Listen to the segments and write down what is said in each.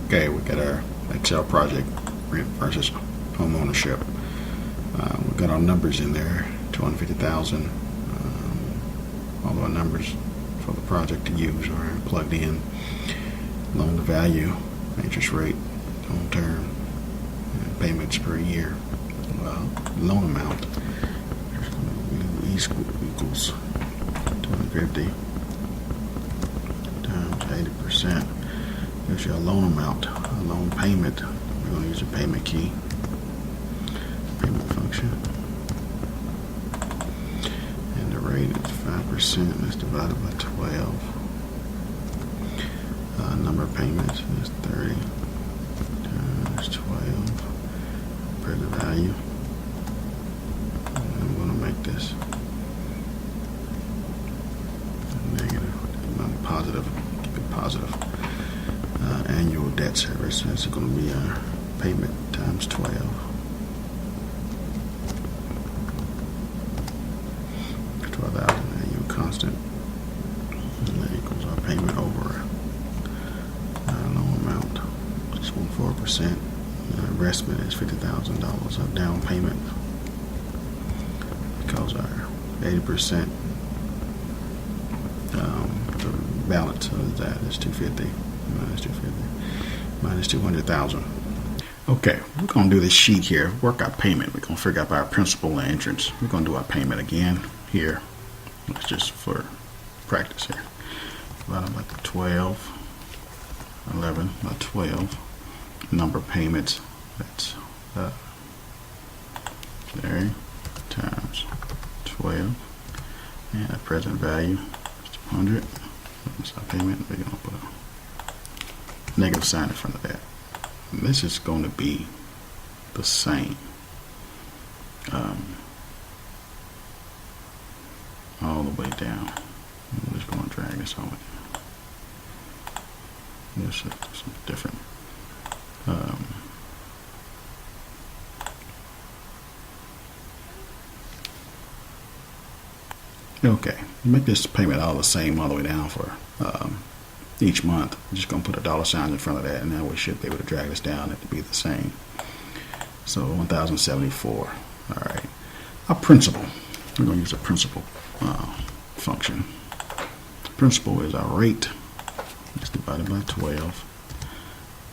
Okay, we got our Excel project rent versus home ownership. We got our numbers in there, 250,000. All our numbers for the project to use are plugged in. Loan to value, interest rate, long term, and payments per year. Loan amount equals 250 times 80%. There's your loan amount. A loan payment, we're going to use a payment key, payment function. And the rate is 5%. That's divided by 12. Number of payments is 30 times 12. Present value. And I'm going to make this negative, not positive. Keep it positive. Annual debt service. That's going to be our payment times 12. 12,000 annual constant. And that equals our payment over our loan amount. 6.4%. Investment is $50,000 of down payment, because our 80% the balance of that is 250 minus 200,000. Okay, we're going to do this sheet here, work our payment. We're going to figure out our principal and interest. We're going to do our payment again here. It's just for practice here. Divided by 12, 11 by 12. Number of payments, that's there, times 12. And our present value is 200. That's our payment. We're going to put a negative sign in front of that. And this is going to be the same all the way down. I'm just going to drag this over there. This is some different. Okay, make this payment all the same all the way down for each month. I'm just going to put a dollar sign in front of that, and now we should be able to drag this down and to be the same. So 1,074. All right. Our principal. We're going to use a principal function. Principal is our rate. It's divided by 12.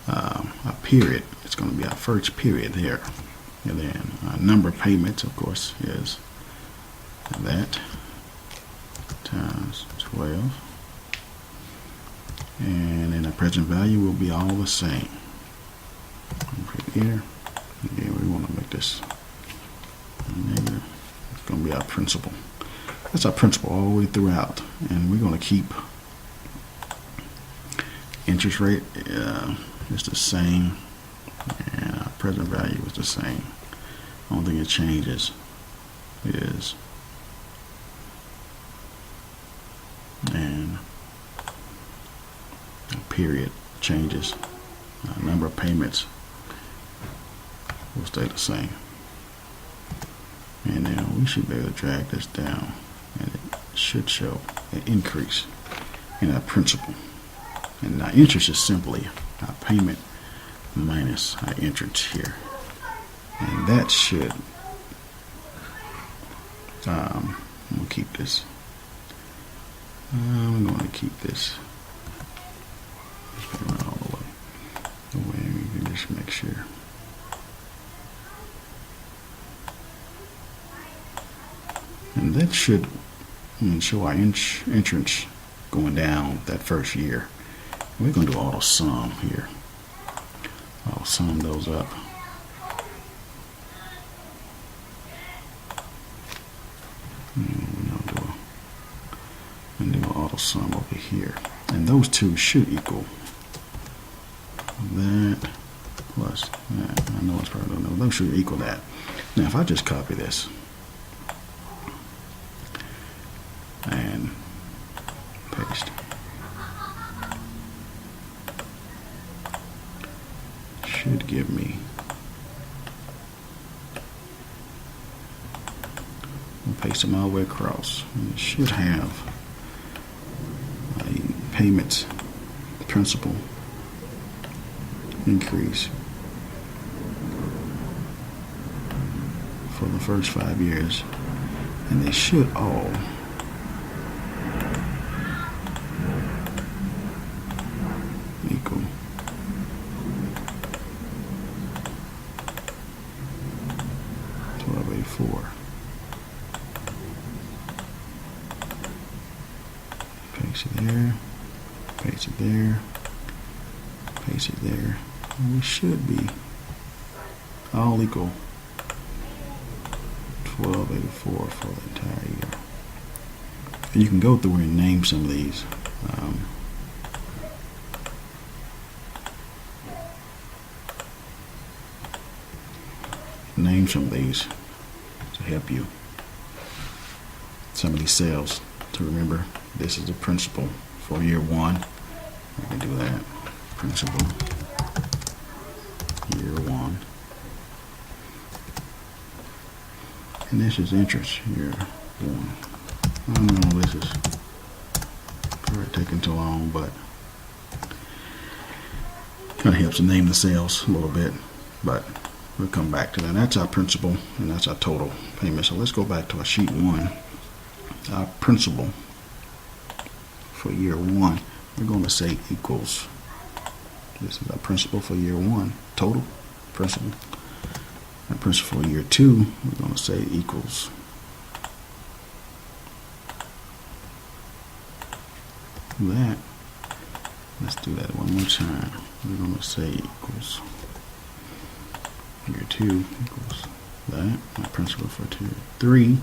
Our period. It's going to be our first period here. And then our number of payments, of course, is that times 12. And then our present value will be all the same. Right here. Again, we want to make this negative. It's going to be our principal. That's our principal all the way throughout. And we're going to keep interest rate is the same. And our present value is the same. Only thing that changes is and period changes. Number of payments will stay the same. And then we should be able to drag this down, and it should show an increase in our principal. And our interest is simply our payment minus our interest here. And that should we'll keep this. I'm going to keep this all the way. The way we can just make sure. And that should show our entrance going down that first year. We're going to do auto sum here. I'll sum those up. And do an auto sum over here. And those two should equal that plus that. I know it's probably don't know. Those should equal that. Now if I just copy this and paste, should give me, we'll paste them all the way across. And it should have payments, principal, increase for the first 5 years, and they should all equal $12.84. Paste it there, paste it there, paste it there, and we should be all equal $12.84 for the entire year. And you can go through and name some of these. Name some of these to help you. Some of these cells to remember. This is the principal for year 1. We can do that. Principal year 1. And this is interest year 1. I know this is probably taking too long, but kind of helps to name the cells a little bit. But we'll come back to that. That's our principal, and that's our total payment. So let's go back to our sheet 1. Our principal for year 1, we're going to say equals. This is our principal for year 1, total principal. Our principal for year 2, we're going to say equals that. Let's do that one more time. We're going to say equals year 2 equals that. Our principal for 3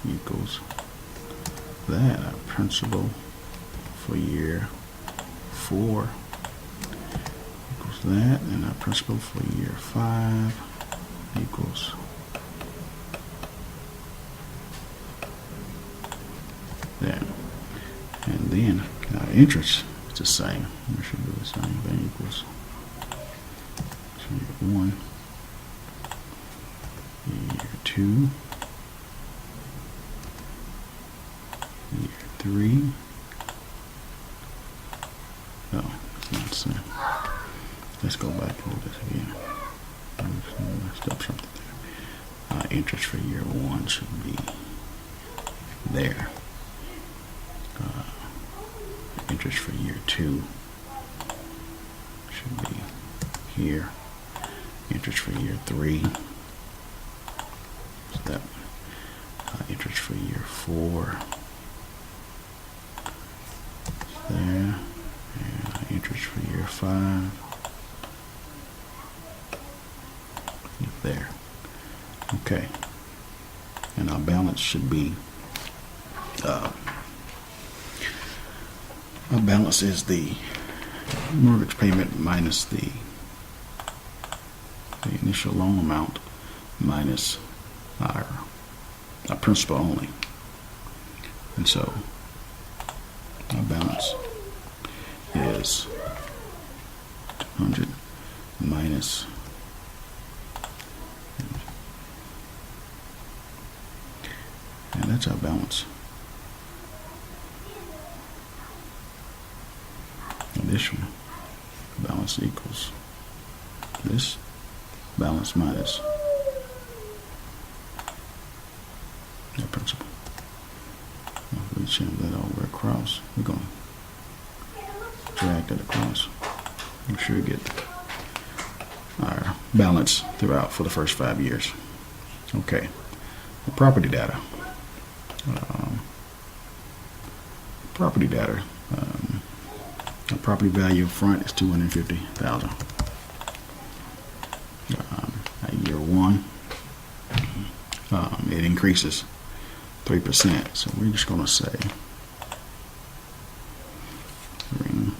equals that. Our principal for year 4 equals that, and our principal for year 5 equals that. And then our interest is the same. We should do the same thing. Equals year 1, year 2, year 3. No, it's not the same. Let's go back and do this again. I messed up something there. Interest for year 1 should be there. Interest for year 2 should be here. Interest for year 3 is that. Interest for year 4 is there. And interest for year 5 is there. Okay. And our balance should be our balance is the mortgage payment minus the initial loan amount minus our principal only. And so our balance is 200 minus and that's our balance. And this one, balance equals this balance minus the principal. If we change that over across, we're going to drag that across. We should get our balance throughout for the first 5 years. Okay, the property data. The property value front is $250,000. At year 1, it increases 3%. So we're just going to say three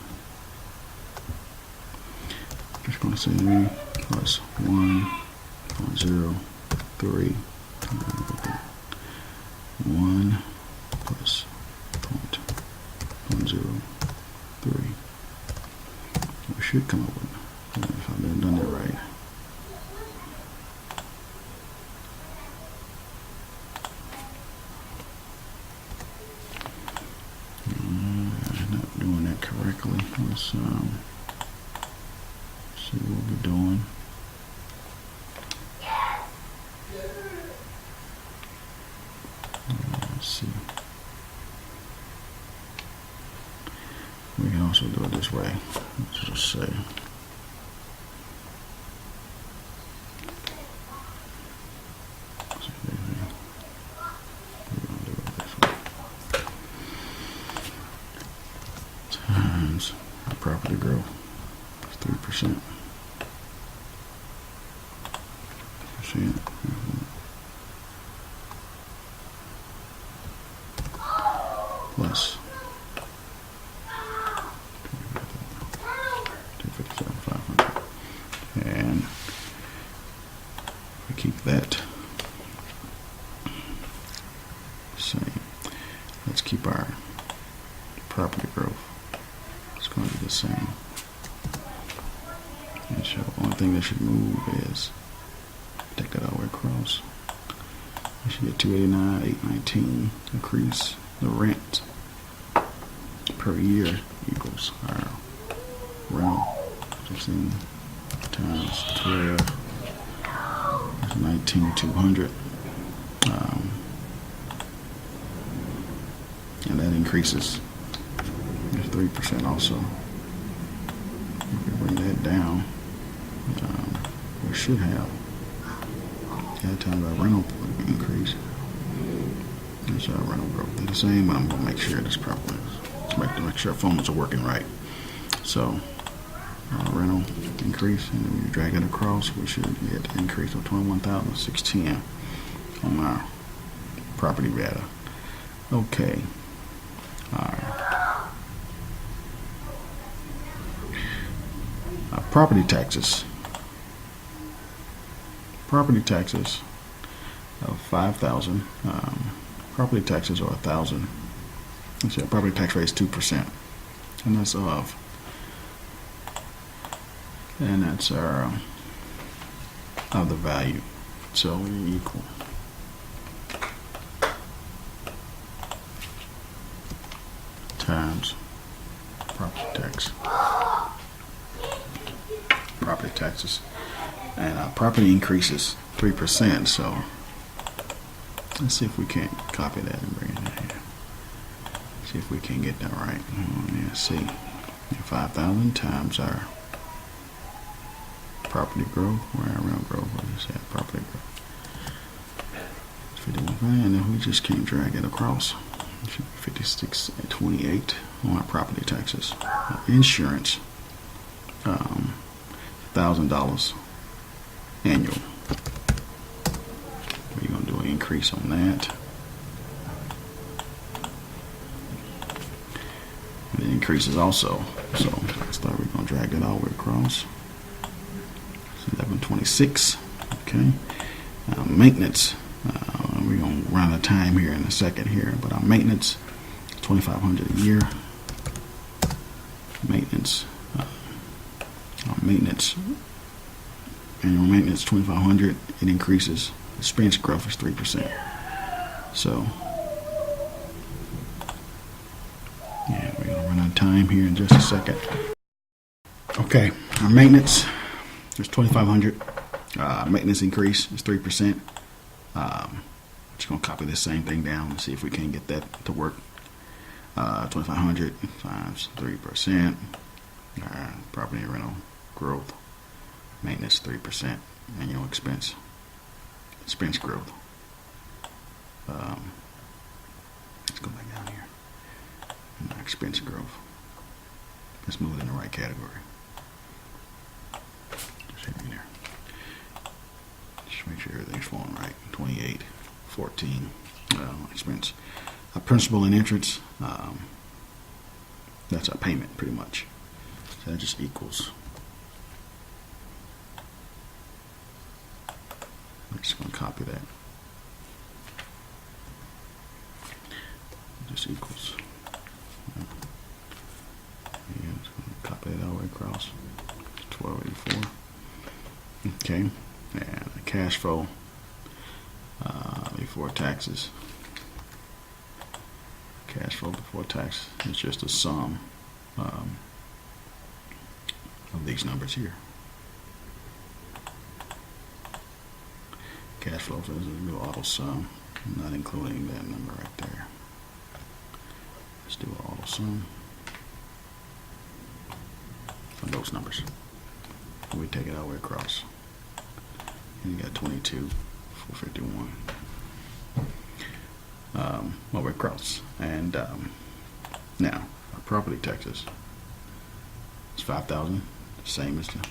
plus 1.03 1 plus 0.103. We should come up with, if I've done it right. Not doing that correctly. Let's See what we're doing. Let's see. We can also do it this way. Let's just say. Times our property growth. 3%. Plus 257,500, and we keep that same. Let's keep our property growth. It's going to be the same. And so the only thing that should move is take that all the way across. We should get 289, 819 increase the rent per year equals our rental 15 times 12 is 19,200, and that increases 3% also. If we bring that down, we should have times our rental increase. That's our rental growth. They're the same, but I'm going to make sure this properly. Make sure our phones are working right. So, rental increase, and then we drag it across. We should get an increase of 21,610 on our property data. Okay. Our property taxes. Property taxes of 5,000. Property taxes are 1,000. Let's see, our property tax rate is 2%, and that's of the value. So we equal times property taxes, and our property increases 3%. So let's see if we can't copy that and bring it in here. See if we can get that right. Yeah, see, 5,000 times our property growth, or our rental growth. What is that? Property growth. 51, and then we just can't drag it across. It should be 56.28 on our property taxes. Insurance, $1,000 annual. We're going to do an increase on that. And it increases also. So let's start. We're going to drag that all the way across. It's 1126. Okay. Maintenance. We're going to run out of time here in a second here, but our maintenance, $2,500 a year. Maintenance. Annual maintenance, $2,500. It increases. Expense growth is 3%. So, yeah, we're gonna run out of time here in just a second. Okay, our maintenance is $2,500. Maintenance increase is 3%. Just gonna copy this same thing down and see if we can get that to work. 2,500 times 3%. Property rental growth, maintenance 3%. Annual expense growth. Let's go back down here. And our expense growth. Let's move it in the right category. Just hit me there. Just make sure everything's flowing right. 28.14 expense. Principal and interest. That's our payment, pretty much. So that just equals. I'm just going to copy that. It just equals. Yeah, just going to copy that all the way across. 1284. Okay, and the cash flow before taxes. Cash flow before tax is just a sum of these numbers here. Cash flow says do auto sum. I'm not including that number right there. Let's do auto sum for those numbers. We take it all the way across. And you got 22,451 all the way across. And now our property taxes. It's 5,000, same as the.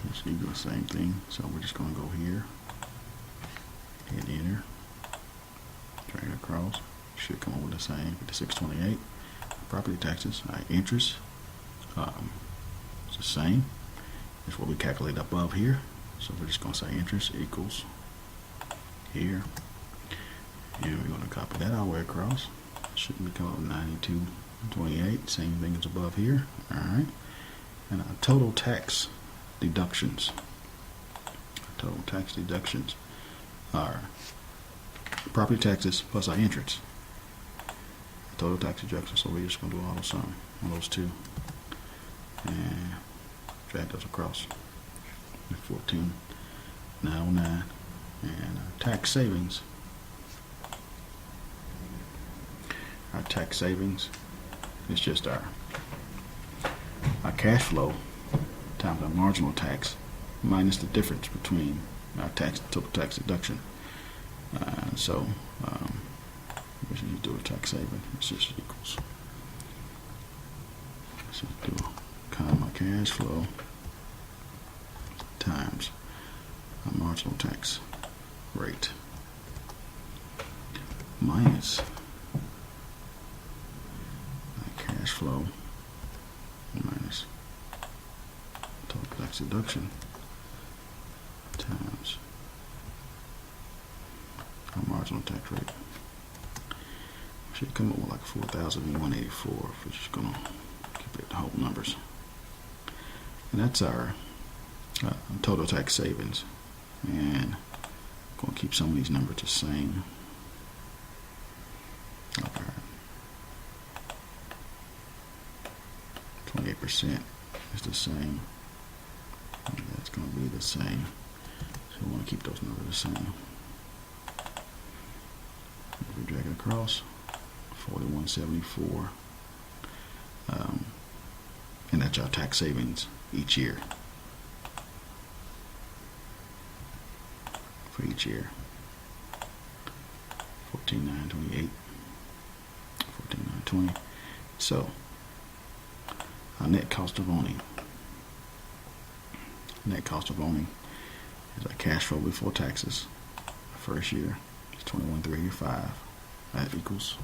Let's do the same thing. So we're just going to go here, hit enter, drag it across. Should come up with the same. 5628. Property taxes. All right, interest. It's the same. It's what we calculate above here. So we're just going to say interest equals here, and we're going to copy that all the way across. Should become up 9228. Same thing as above here. All right, and our total tax deductions. Total tax deductions are property taxes plus our interest. Total tax deductions. So we're just going to do auto sum on those two and drag those across. 14,909, and our tax savings. Our tax savings is just our cash flow times our marginal tax minus the difference between our total tax deduction. So we should do a tax saving. It's just equals. So do comma cash flow times our marginal tax rate minus our cash flow minus total tax deduction times our marginal tax rate. Should come up with like 4,184 if we're just gonna keep it the whole numbers. And that's our total tax savings. And I'm going to keep some of these numbers the same. Like our 28% is the same. And that's going to be the same. So we want to keep those numbers the same. If we drag it across, 4174. And that's our tax savings each year. For each year. 14,928. 14,920. So our net cost of owning. Net cost of owning is our cash flow before taxes. First year is 21,385. That equals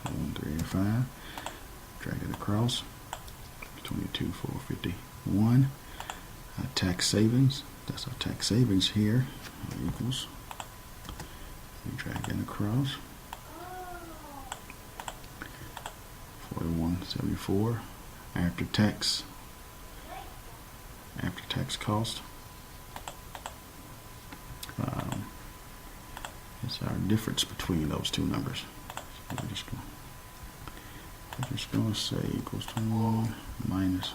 21,385. Drag it across. 22,451. Our tax savings. That's our tax savings here. Equals. We drag that across. 4174. After tax cost. It's our difference between those two numbers. So we're just going to say equals 21 minus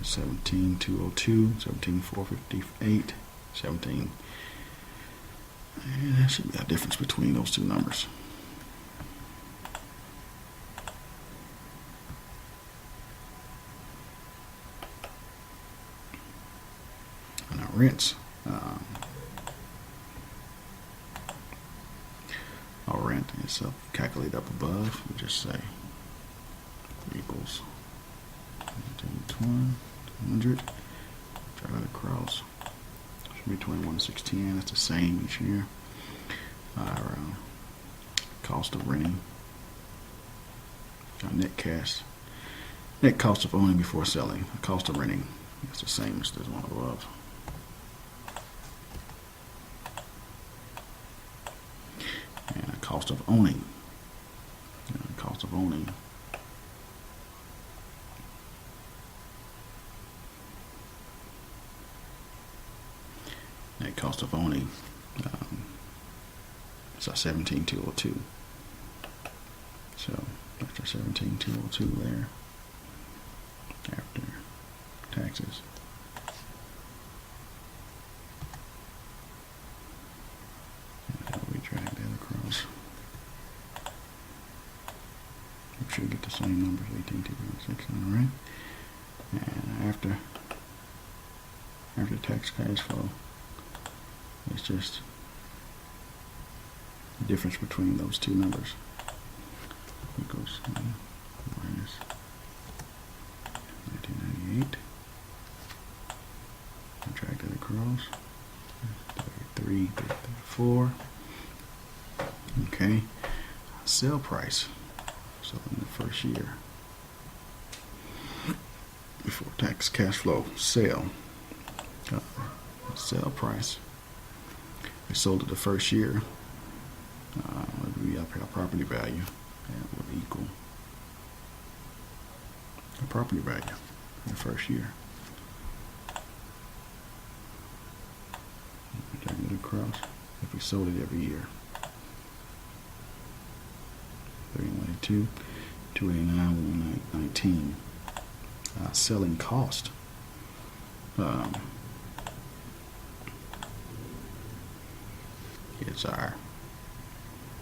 17,202, 17,458, 17. And that should be a difference between those two numbers. And our rents. Our rent is calculated up above. We just say equals 100. Drag that across. Should be 21,610. That's the same each year. Our cost of renting. Our net cost of owning before selling. The cost of renting. That's the same as this one above. And our cost of owning. Cost of owning. That cost of owning is our 17,202. So that's our 17,202 there after taxes. And how we drag that across? We should get the same numbers, 18,206. All right. And after tax cash flow, it's just the difference between those two numbers. Equals minus 1998. Drag that across. 33, 34. Okay. Sale price. So in the first year, before tax cash flow, sale price. We sold it the first year. Would be our property value. That would equal the property value in the first year. Drag it across. If we sold it every year. 392, 289, 119. Selling cost. It's our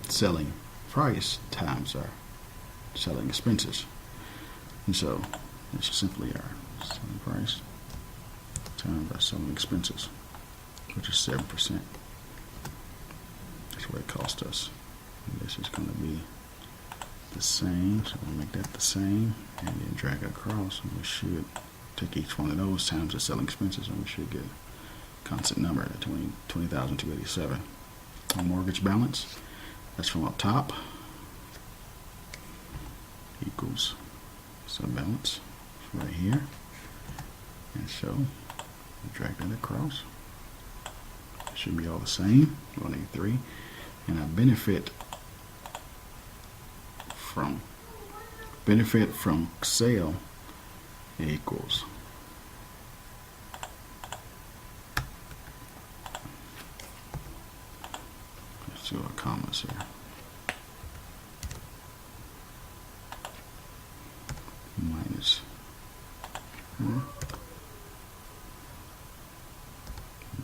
selling price times our selling expenses. And so it's simply our selling price times our selling expenses, which is 7%. That's what it cost us. And this is going to be the same, so we'll make that the same, and then drag it across, and we should take each one of those times the selling expenses, and we should get a constant number at 20,287. Our mortgage balance, that's from up top, equals sub balance right here, and so we drag that across. It should be all the same, 183, and our benefit from sale equals let's do our commas here. Minus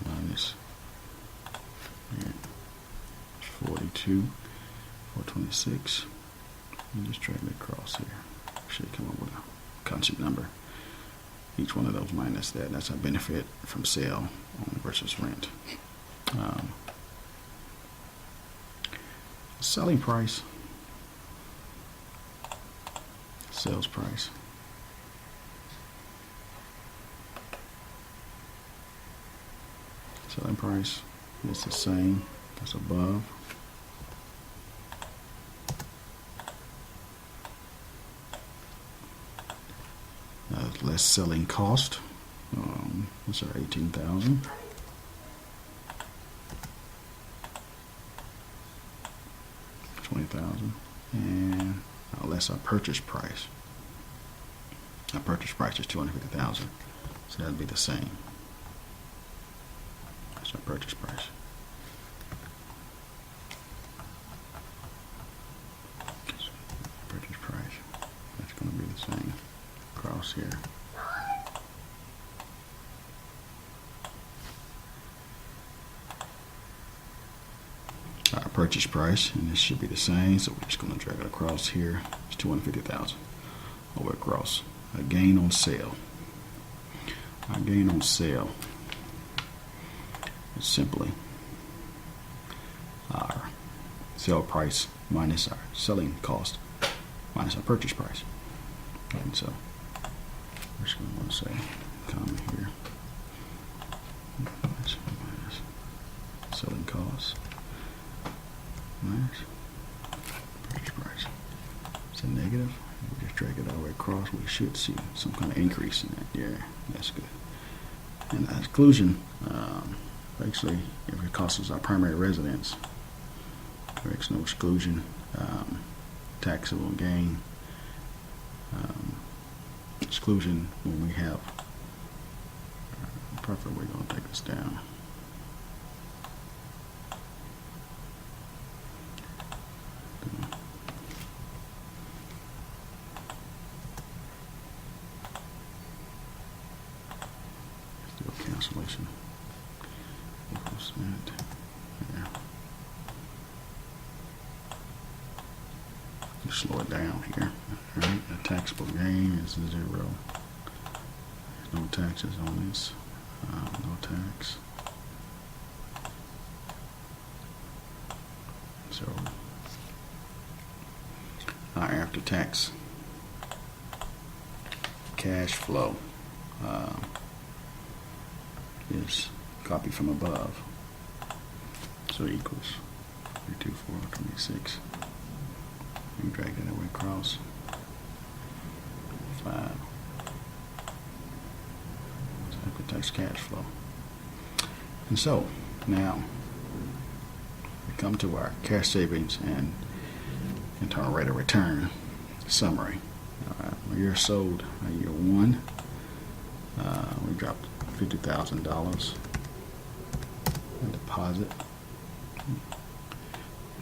minus 42, 426. And just drag it across here. Should come up with a constant number. Each one of those minus that. That's our benefit from sale versus rent. Selling price. Sales price. Selling price is the same as above. Less selling cost. What's our 18,000? $20,000, and less our purchase price. Our purchase price is $250,000, so that'd be the same. That's our purchase price. Purchase price. That's going to be the same across here. Our purchase price, and this should be the same, so we're just going to drag it across here. It's $250,000 over across. A gain on sale. Our gain on sale is simply our sale price minus our selling cost minus our purchase price. And so we're just going to want to say comma here. Minus selling cost minus purchase price. It's a negative. We just drag it all the way across. We should see some kind of increase in that. Yeah, that's good. And the exclusion, actually, if it costs us our primary residence, there is no exclusion, taxable gain, exclusion when we have profit. We're going to take this down. Let's do a cancellation. Equals that. Yeah. Just slow it down here. Alright, the taxable gain is 0. No taxes on this. No tax. So our after tax cash flow is copied from above. So equals 32426. You drag that away across 5. After tax cash flow. And so now we come to our cash savings and internal rate of return summary. A year sold, year 1, we dropped $50,000 in deposit.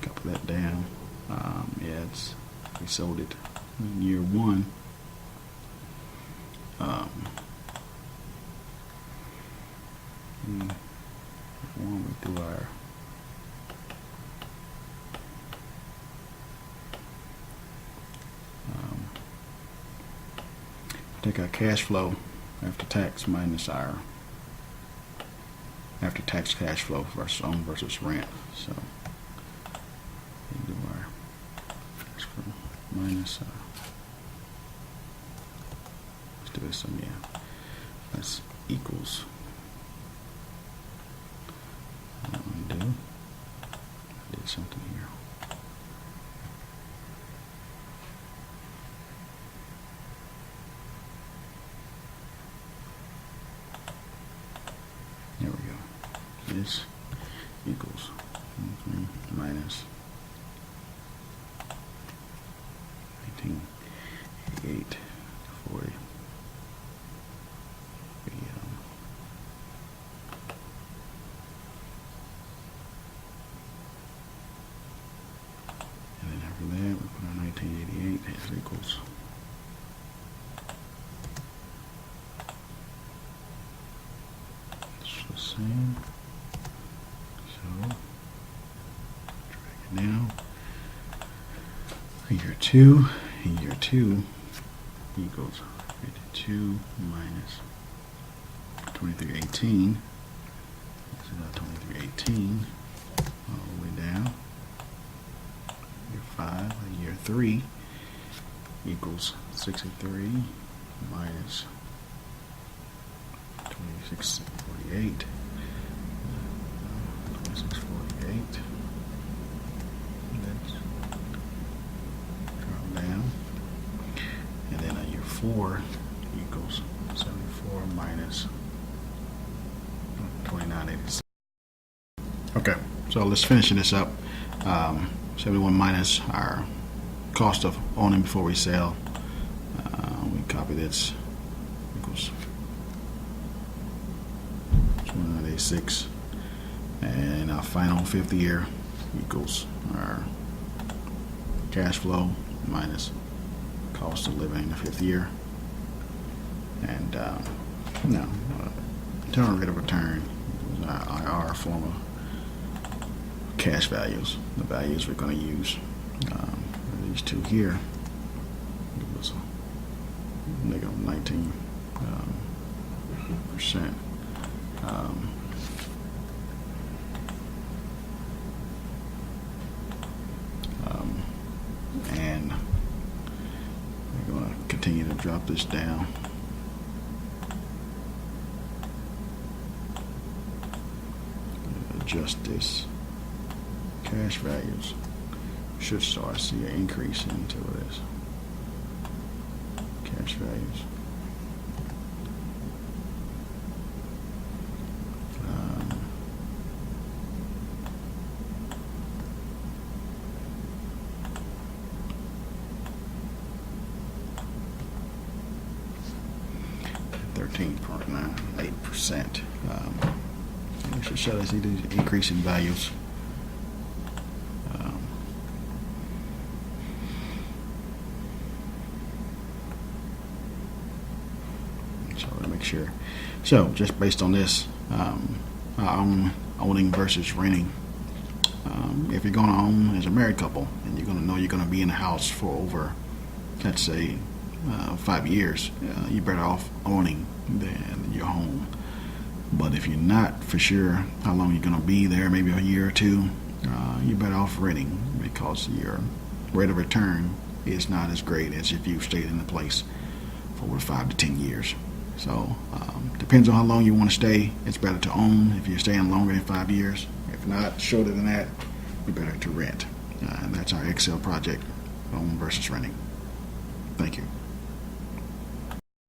Copy that down. We sold it in year 1. We do our take our cash flow after tax minus our after tax cash flow versus own versus rent. So we do our cash flow minus let's do this one, yeah. That's equals undo. I did something here. There we go. This equals minus 1988 40. And then after that, we put our 1988 as equals. The same. So drag it down. Year 2 equals 52 minus 2318. This is 2318 all the way down. Year 5, year 3 equals 63 minus 2648. 2648. Let's drop down. And then year 4 equals 74 minus 2986. Okay, so let's finish this up. 71 minus our cost of owning before we sell. We copy this equals 2986, and our final 5th year equals our cash flow minus cost of living in the 5th year, and now internal rate of return is our IR formula. Cash values, the values we're going to use. These two here, it was negative 19%. And we're going to continue to drop this down. Adjust this. Cash values should start to see an increase into this. Cash values. 13.98%. It should show us the increase in values. So to make sure. So just based on this, owning versus renting. If you're going to own as a married couple and you're going to know you're going to be in the house for over, let's say, 5 years, you're better off owning than your home. But if you're not for sure how long you're going to be there, maybe a year or two, you're better off renting because your rate of return is not as great as if you stayed in the place for over 5 to 10 years. So depends on how long you want to stay. It's better to own if you're staying longer than 5 years. If not, shorter than that, you're better to rent. And that's our Excel project, own versus renting. Thank you.